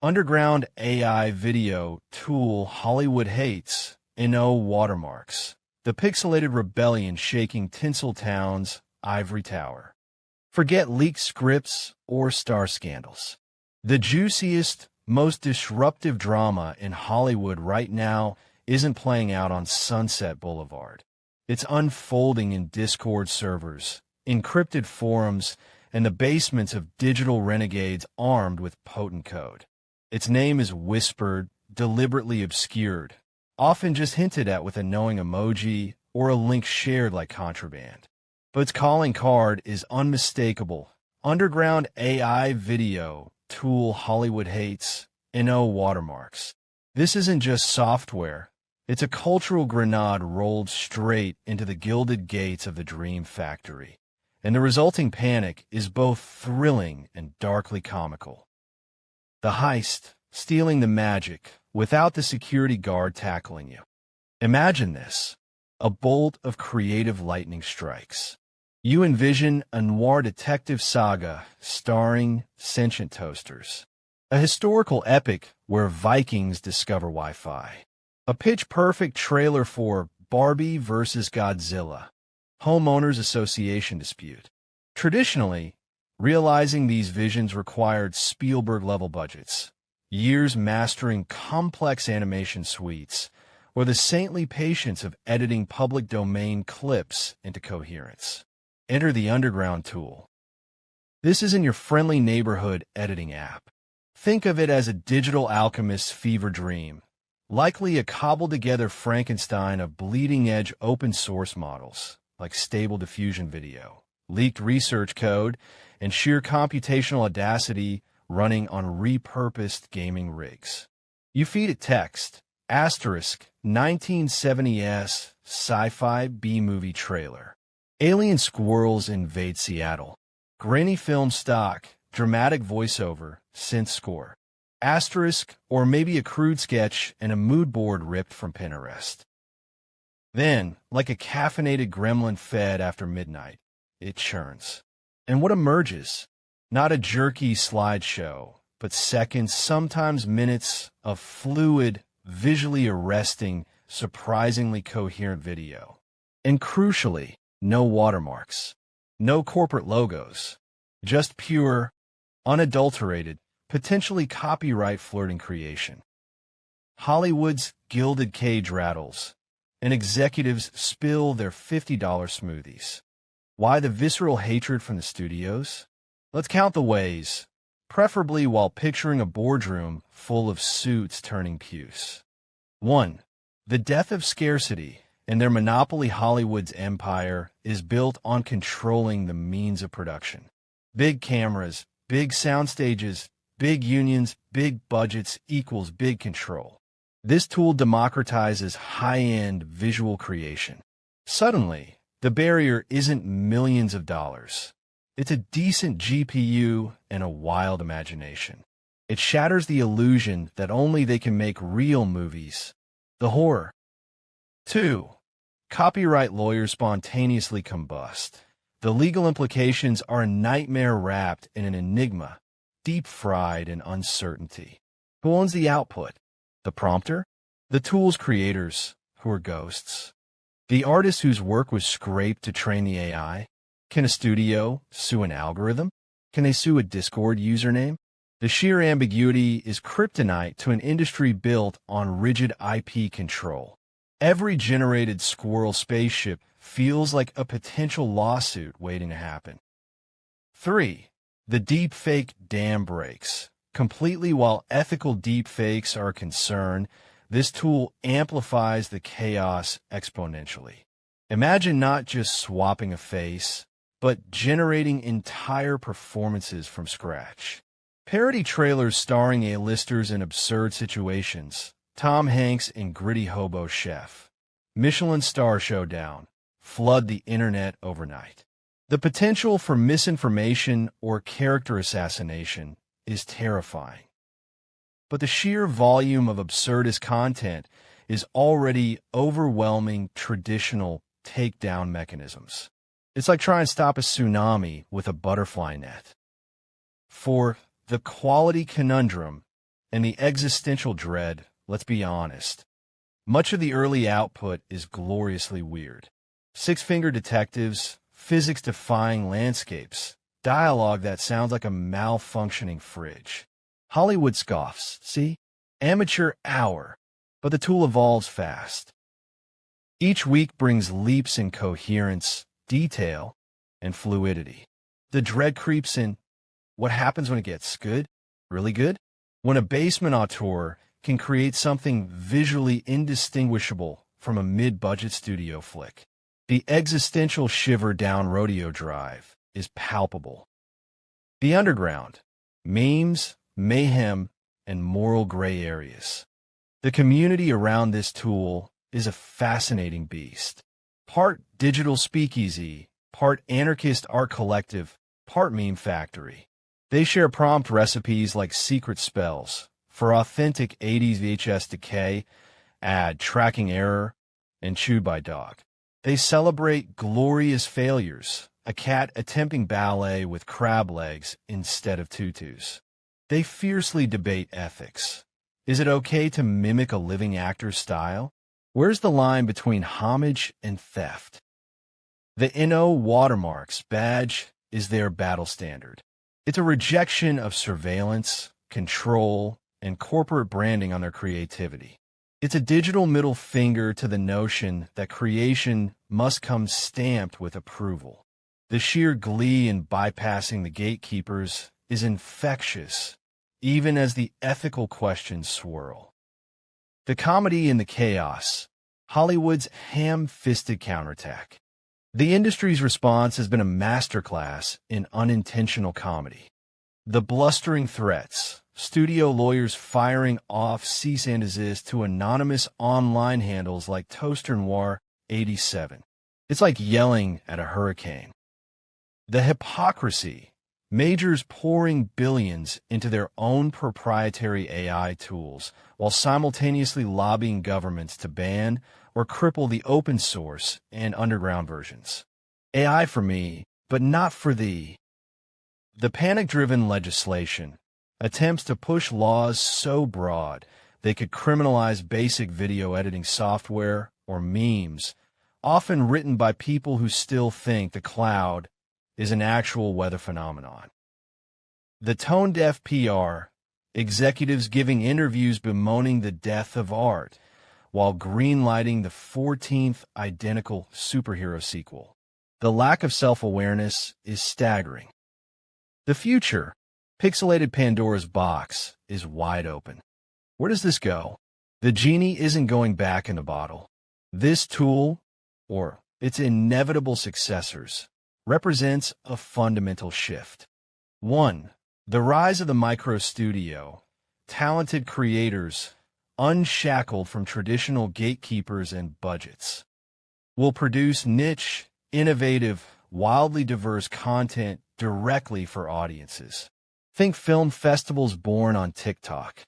Underground AI video tool Hollywood hates, Watermarks. The pixelated rebellion shaking Tinseltown's ivory tower. Forget leaked scripts or star scandals. The juiciest, most disruptive drama in Hollywood right now isn't playing out on Sunset Boulevard. It's unfolding in Discord servers, encrypted forums, and the basements of digital renegades armed with potent code. Its name is whispered, deliberately obscured, often just hinted at with a knowing emoji or a link shared like contraband. But its calling card is unmistakable. Underground AI video tool Hollywood hates, Watermarks. This isn't just software. It's a cultural grenade rolled straight into the gilded gates of the dream factory. And the resulting panic is both thrilling and darkly comical. The heist, stealing the magic, without the security guard tackling you. Imagine this. A bolt of creative lightning strikes. You envision a noir detective saga starring sentient toasters. A historical epic where Vikings discover Wi-Fi. A pitch-perfect trailer for Barbie vs. Godzilla. Homeowners Association dispute. Traditionally, realizing these visions required Spielberg-level budgets, years mastering complex animation suites, or the saintly patience of editing public domain clips into coherence. Enter the Underground tool. This isn't your friendly neighborhood editing app. Think of it as a digital alchemist's fever dream, likely a cobbled-together Frankenstein of bleeding-edge open-source models, like stable diffusion video, leaked research code, and sheer computational audacity running on repurposed gaming rigs. You feed it text, asterisk, 1970s sci-fi B-movie trailer. Alien squirrels invade Seattle. Grainy film stock, dramatic voiceover, synth score. Asterisk, or maybe a crude sketch and a mood board ripped from Pinterest. Then, like a caffeinated gremlin fed after midnight, it churns. And what emerges? Not a jerky slideshow, but seconds, sometimes minutes of fluid, visually arresting, surprisingly coherent video. And crucially, no watermarks, no corporate logos, just pure, unadulterated, potentially copyright-flirting creation. Hollywood's gilded cage rattles, and executives spill their $50 smoothies. Why the visceral hatred from the studios? Let's count the ways, preferably while picturing a boardroom full of suits turning puce. 1. The death of scarcity, and their monopoly. Hollywood's empire is built on controlling the means of production. Big cameras, big sound stages, big unions, big budgets equals big control. This tool democratizes high-end visual creation. Suddenly, the barrier isn't millions of dollars. It's a decent GPU and a wild imagination. It shatters the illusion that only they can make real movies. The horror. 2. Copyright lawyers spontaneously combust. The legal implications are a nightmare wrapped in an enigma, deep-fried in uncertainty. Who owns the output? The prompter? The tool's creators, who are ghosts. The artist whose work was scraped to train the AI? Can a studio sue an algorithm? Can they sue a Discord username? The sheer ambiguity is kryptonite to an industry built on rigid IP control. Every generated squirrel spaceship feels like a potential lawsuit waiting to happen. 3. The deepfake dam breaks. Completely while ethical deepfakes are concerned, this tool amplifies the chaos exponentially. Imagine not just swapping a face, but generating entire performances from scratch. Parody trailers starring A-listers in absurd situations. Tom Hanks in Gritty Hobo Chef. Michelin Star Showdown. Flood the internet overnight. The potential for misinformation or character assassination is terrifying. But the sheer volume of absurdist content is already overwhelming traditional takedown mechanisms. It's like trying to stop a tsunami with a butterfly net. 4. The quality conundrum, and the existential dread, let's be honest. Much of the early output is gloriously weird. Six-finger detectives, physics-defying landscapes, dialogue that sounds like a malfunctioning fridge. Hollywood scoffs, see? Amateur hour. But the tool evolves fast. Each week brings leaps in coherence, detail, and fluidity. The dread creeps in. What happens when it gets good? Really good? When a basement auteur can create something visually indistinguishable from a mid-budget studio flick. The existential shiver down Rodeo Drive is palpable. The underground, memes, mayhem, and moral gray areas. The community around this tool is a fascinating beast. Part digital speakeasy, part anarchist art collective, part meme factory. They share prompt recipes like secret spells for authentic 80s VHS decay, ad tracking error, and chewed by dog. They celebrate glorious failures, a cat attempting ballet with crab legs instead of tutus. They fiercely debate ethics. Is it okay to mimic a living actor's style? Where's the line between homage and theft? The Watermarks badge is their battle standard. It's a rejection of surveillance, control, and corporate branding on their creativity. It's a digital middle finger to the notion that creation must come stamped with approval. The sheer glee in bypassing the gatekeepers is infectious, even as the ethical questions swirl. The comedy in the chaos, Hollywood's ham-fisted counterattack. The industry's response has been a masterclass in unintentional comedy. The blustering threats, studio lawyers firing off cease and desist to anonymous online handles like Toaster Noir 87. It's like yelling at a hurricane. The hypocrisy, majors pouring billions into their own proprietary AI tools while simultaneously lobbying governments to ban or cripple the open source and underground versions. AI for me, but not for thee. The panic-driven legislation attempts to push laws so broad they could criminalize basic video editing software or memes, often written by people who still think the cloud is an actual weather phenomenon. The tone-deaf PR, executives giving interviews bemoaning the death of art, while greenlighting the 14th identical superhero sequel. The lack of self-awareness is staggering. The future, pixelated Pandora's box, is wide open. Where does this go? The genie isn't going back in the bottle. This tool, or its inevitable successors, represents a fundamental shift. 1. The rise of the micro studio, talented creators, unshackled from traditional gatekeepers and budgets, will produce niche, innovative, wildly diverse content directly for audiences. Think film festivals born on TikTok.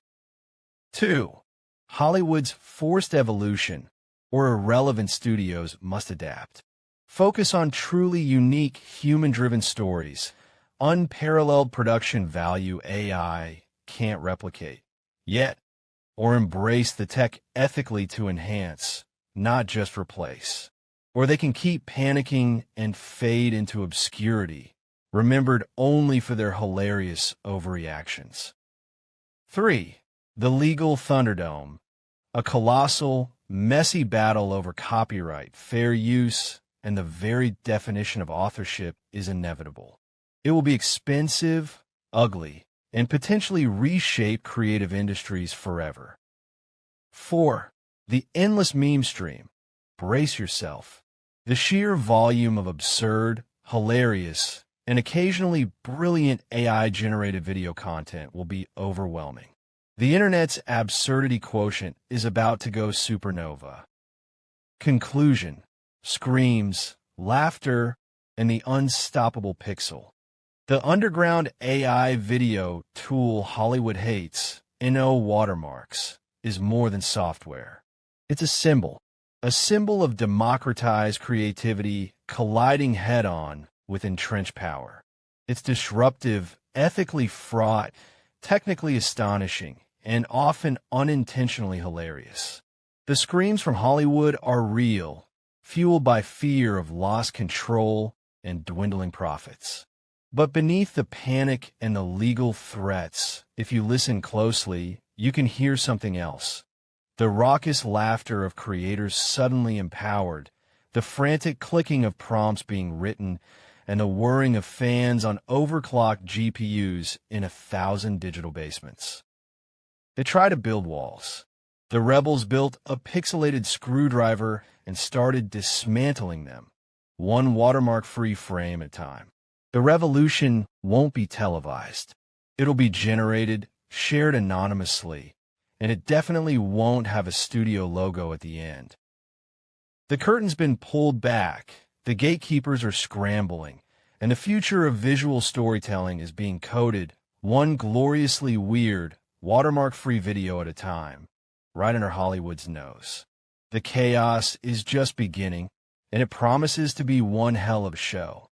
2. Hollywood's forced evolution, or irrelevant studios must adapt. Focus on truly unique, human-driven stories, unparalleled production value AI can't replicate yet, or embrace the tech ethically to enhance, not just replace. Or they can keep panicking and fade into obscurity, remembered only for their hilarious overreactions. 3. The legal Thunderdome, a colossal, messy battle over copyright, fair use, and the very definition of authorship is inevitable. It will be expensive, ugly, and potentially reshape creative industries forever. 4. The endless meme stream. Brace yourself. The sheer volume of absurd, hilarious, and occasionally brilliant AI-generated video content will be overwhelming. The internet's absurdity quotient is about to go supernova. Conclusion. Screams, laughter, and the unstoppable pixel. The underground AI video tool Hollywood hates, Watermarks, is more than software. It's a symbol of democratized creativity colliding head-on with entrenched power. It's disruptive, ethically fraught, technically astonishing, and often unintentionally hilarious. The screams from Hollywood are real, fueled by fear of lost control and dwindling profits. But beneath the panic and the legal threats, if you listen closely, you can hear something else. The raucous laughter of creators suddenly empowered, the frantic clicking of prompts being written, and the whirring of fans on overclocked GPUs in 1,000 digital basements. They try to build walls. The rebels built a pixelated screwdriver and started dismantling them, one watermark-free frame at a time. The revolution won't be televised. It'll be generated, shared anonymously, and it definitely won't have a studio logo at the end. The curtain's been pulled back, the gatekeepers are scrambling, and the future of visual storytelling is being coded, one gloriously weird, watermark-free video at a time, right under Hollywood's nose. The chaos is just beginning, and it promises to be one hell of a show.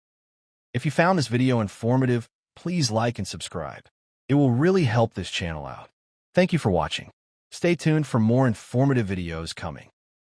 If you found this video informative, please like and subscribe. It will really help this channel out. Thank you for watching. Stay tuned for more informative videos coming.